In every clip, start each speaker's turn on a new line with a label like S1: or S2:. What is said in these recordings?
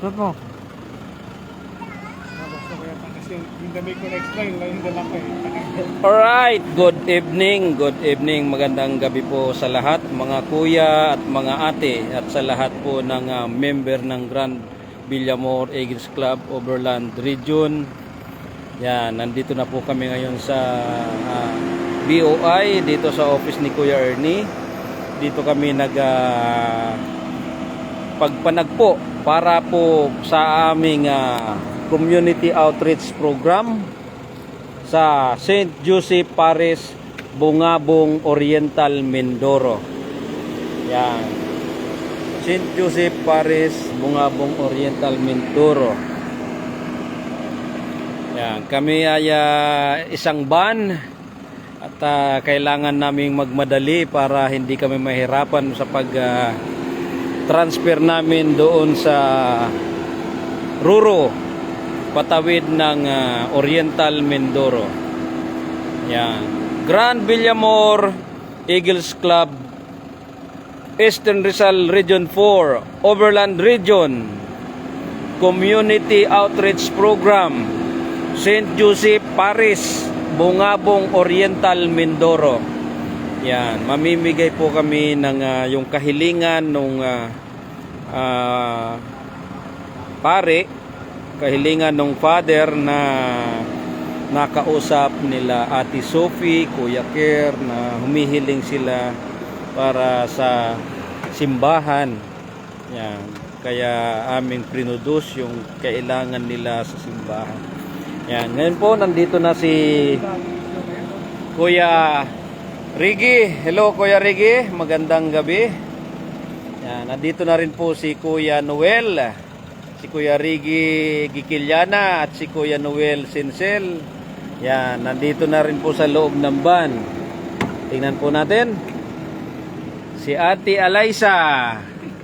S1: Suot mo.
S2: Gusto ko yata kasi yung damit ko na extra, yung dala ko eh.
S3: Alright, good evening, magandang gabi po sa lahat, mga kuya at mga ate, at sa lahat po ng member ng Grand Villamor Eagles Club Overland Region. Yan, nandito na po kami ngayon sa BOI, dito sa office ni Kuya Ernie. Dito kami pagpanagpo para po sa aming community outreach program sa St. Joseph Parish, Bungabong Oriental, Mindoro. Yan. St. Joseph Parish, Bungabong Oriental, Mindoro. Yan. Kami ay isang van at kailangan naming magmadali para hindi kami mahirapan sa transfer namin doon sa Ruro, patawid ng Oriental, Mindoro. Yan. Grand Villamor Eagles Club, Eastern Rizal Region 4, Overland Region, Community Outreach Program, St. Joseph Parish, Bungabong Oriental, Mindoro. Yan, mamimigay po kami ng yung kahilingan nung pare, kahilingan ng father na nakausap nila Ate Sophie, Kuya Ker, na humihiling sila para sa simbahan. Yan, kaya aming produce yung kailangan nila sa simbahan. Yan, ngayon po nandito na si Kuya Rigi. Hello Kuya Rigi, magandang gabi. Yan, nandito na rin po si Kuya Noel, si Kuya Rigi Gikiliana at si Kuya Noel Sinsel. Yan, nandito na rin po sa loob ng van. Tingnan po natin si Ate Alaysa.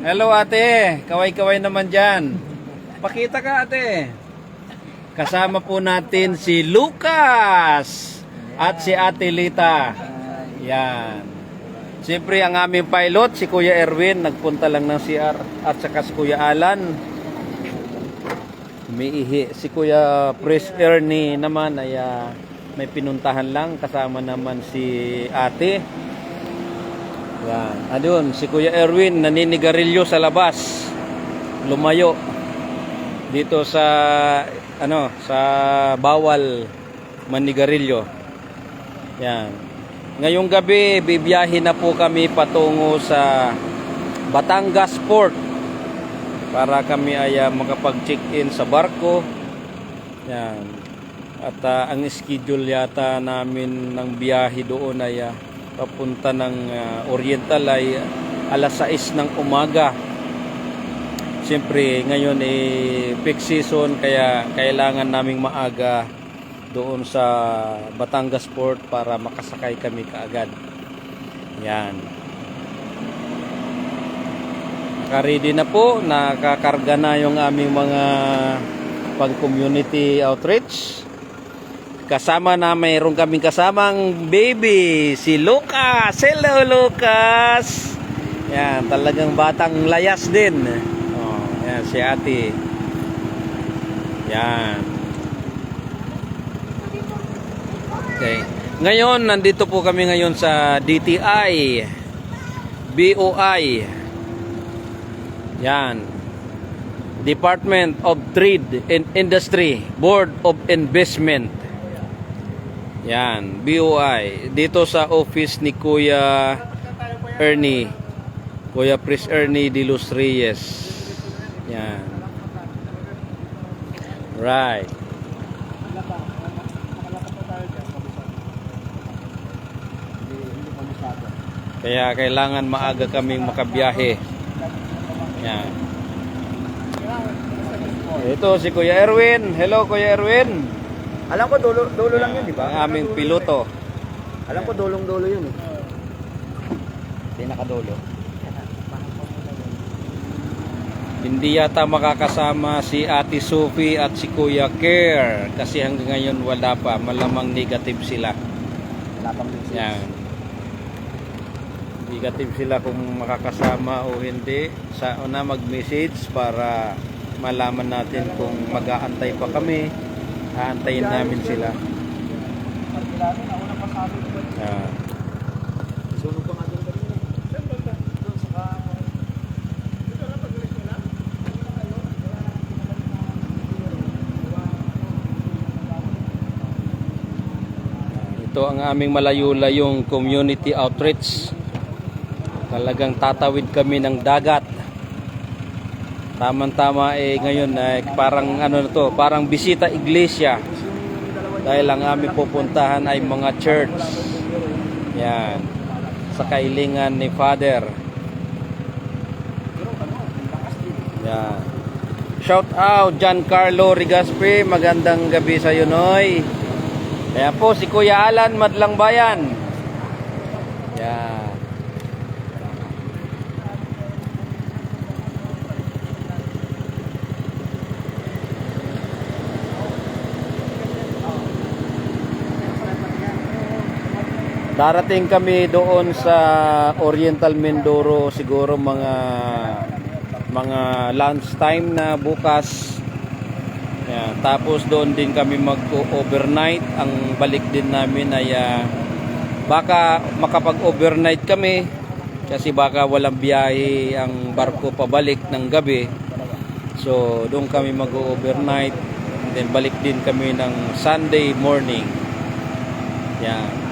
S3: Hello ate, kaway-kaway naman dyan. Pakita ka ate. Kasama po natin si Lucas at si Ate Lita. Yan. Siyempre ang aming pilot, si Kuya Erwin, nagpunta lang ng CR. At saka si Kuya Alan. Umiihi. Si Kuya Pres Ernie naman ay may pinuntahan lang. Kasama naman si Ate. Yan. Adun, si Kuya Erwin naninigarilyo sa labas. Lumayo. Dito sa sa bawal manigarilyo. Yan. Ngayong gabi bibiyahin na po kami patungo sa Batangas Port para kami ay makapag-check-in sa barko. Yan. At ang schedule yata namin ng biyahe doon ay papunta ng Oriental ay alas 6 ng umaga. Siyempre, ngayon peak season kaya kailangan naming maaga doon sa Batangas Port para makasakay kami kaagad. Yan. Naka-ready na po, nakakarga na yung aming mga pag-community outreach. Mayroon kaming kasamang baby, si Lucas. Hello Lucas. Yan, talagang batang layas din. Yan, si ate. Yan. Okay. Ngayon, nandito po kami ngayon sa DTI, BOI. Yan. Department of Trade and Industry, Board of Investment. Yan, BOI. Dito sa office ni Kuya Ernie. Kuya Pres Ernie de los Reyes. Yan. Right. Kaya kailangan maaga kaming makabiyahe. Yan. Ito si Kuya Erwin. Hello Kuya Erwin.
S1: Alam ko dulo lang yun, di ba?
S3: Ang aming piloto.
S1: Alam ko dulong-dulo yun. Pinakadulo.
S3: Hindi yata makakasama si Ate Sophie at si Kuya Ker kasi hanggang ngayon wala pa, malamang negative sila.
S1: Wala pang message.
S3: Yan. Negative sila kung makakasama o hindi. Sa una mag-message para malaman natin kung mag-aantay pa kami. Aantayin namin sila. Yan.
S1: Sunog pa nga doon kanina. Doon sa
S3: Ito ang aming malayo-layong community outreach. Talagang tatawid kami ng dagat. Tama-tama ngayon parang ano na to, parang bisita iglesia. Dahil ang aming pupuntahan ay mga church. Yan. Sa kailingan ni Father. Yan. Shout out Giancarlo Rigaspi, magandang gabi sa iyo, Noy. Kaya po si Kuya Alan Madlang Bayan. Yan. Darating kami doon sa Oriental Mindoro siguro mga lunchtime na bukas. Yan. Tapos doon din kami mag-overnight. Ang balik din namin ay baka makapag-overnight kami kasi baka walang biyahe ang barko pabalik ng gabi. So doon kami mag-overnight and then balik din kami ng Sunday morning. Yan.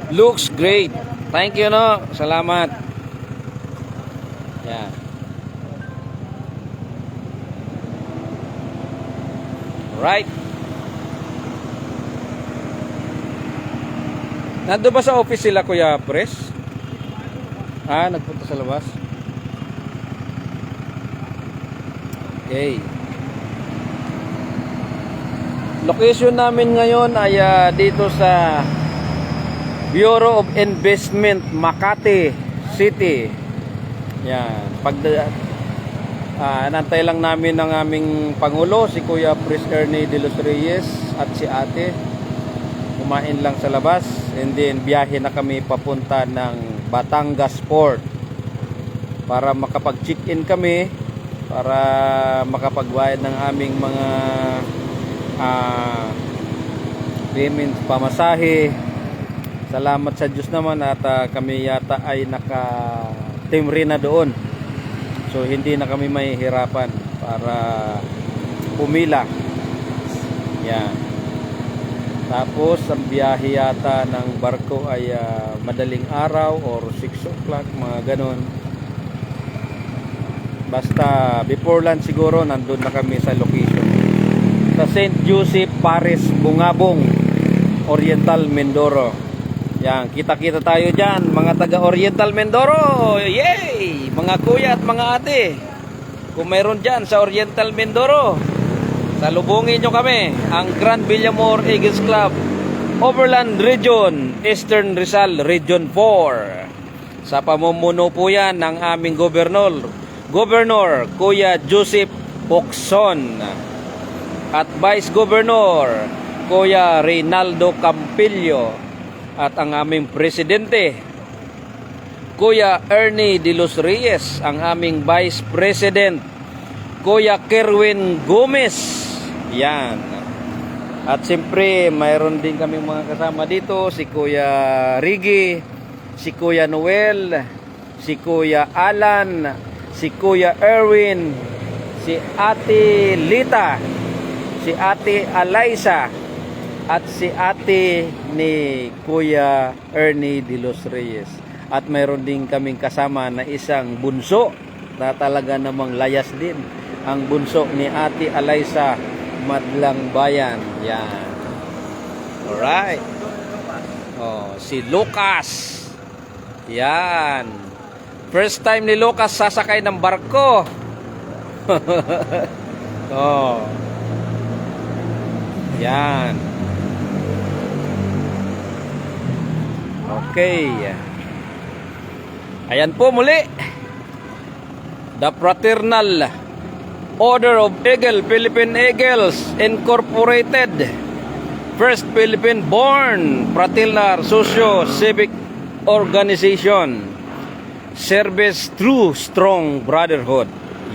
S3: Looks great. Thank you, no. Salamat. Yeah. Right. Nandun ba sa office sila, Kuya Pres? Nagpunta sa labas. Okay. Location namin ngayon ay dito sa Bureau of Investment, Makati City. Yan. Nantay lang namin ng aming Pangulo, si Kuya Pres Ernie de los Reyes at si ate. Kumain lang sa labas. And then biyahe na kami papunta ng Batangas Port para makapag-check-in kami, para makapagbayad ng aming mga payments, pamasahe. Salamat sa Diyos naman at kami yata ay naka-timre na doon. So hindi na kami mahihirapan para pumila. Yan. Tapos ang biyahe yata ng barko ay madaling araw or 6 o'clock, mga ganon. Basta before lunch siguro nandun na kami sa location. Sa St. Joseph Paris, Bungabong, Oriental Mindoro. Yan, kita-kita tayo dyan, mga taga Oriental Mindoro. Yay! Mga kuya at mga ate, kung mayroon dyan sa Oriental Mindoro, salubungin nyo kami, ang Grand Villamor Eagles Club, Overland Region, Eastern Rizal Region 4. Sa pamumuno po yan ng aming Governor Kuya Joseph Pocson, at Vice Governor Kuya Reynaldo Campillo, at ang aming Presidente Kuya Ernie de los Reyes, ang aming Vice President Kuya Kerwin Gomez. Yan. At siyempre mayroon din kami mga kasama dito, si Kuya Rigi, si Kuya Noel, si Kuya Alan, si Kuya Erwin, si Ate Lita, si Ate Alaysa, at si ate ni Kuya Ernie de los Reyes. At mayroon din kaming kasama na isang bunso na talaga namang layas din. Ang bunso ni Ate Alaysa Madlang Bayan. Yan. Alright. Si Lucas. Yan. First time ni Lucas sasakay ng barko. Yan. Okay. Ayan po muli. The Fraternal Order of Eagle, Philippine Eagles Incorporated, First Philippine-born Fraternal Socio-Civic Organization, Service through Strong Brotherhood.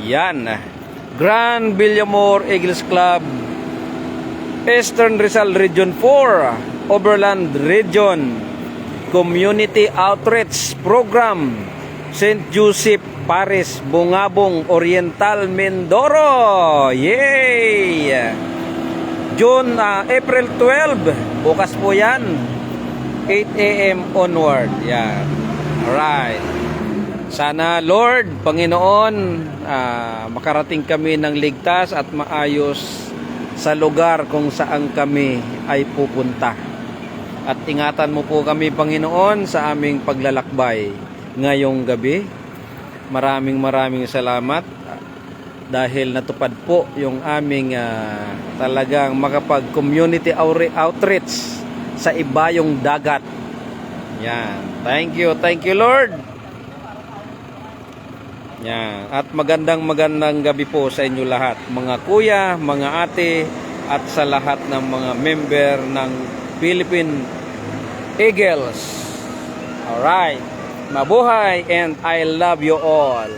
S3: Yan. Grand Villamor Eagles Club, Eastern Rizal Region 4, Overland Region, Community Outreach Program, St. Joseph Paris, Bungabong, Oriental, Mindoro. Yay! April 12, bukas po yan, 8 a.m. onward. Yan. Alright. Sana Lord, Panginoon, makarating kami ng ligtas at maayos sa lugar kung saan kami ay pupunta. At ingatan mo po kami, Panginoon, sa aming paglalakbay ngayong gabi. Maraming salamat dahil natupad po yung aming talagang makapag-community outreach sa ibayong dagat. Yan. Thank you Lord. Yan. At magandang gabi po sa inyo lahat, mga kuya, mga ate, at sa lahat ng mga member ng Philippine Eagles. Alright. Mabuhay and I love you all.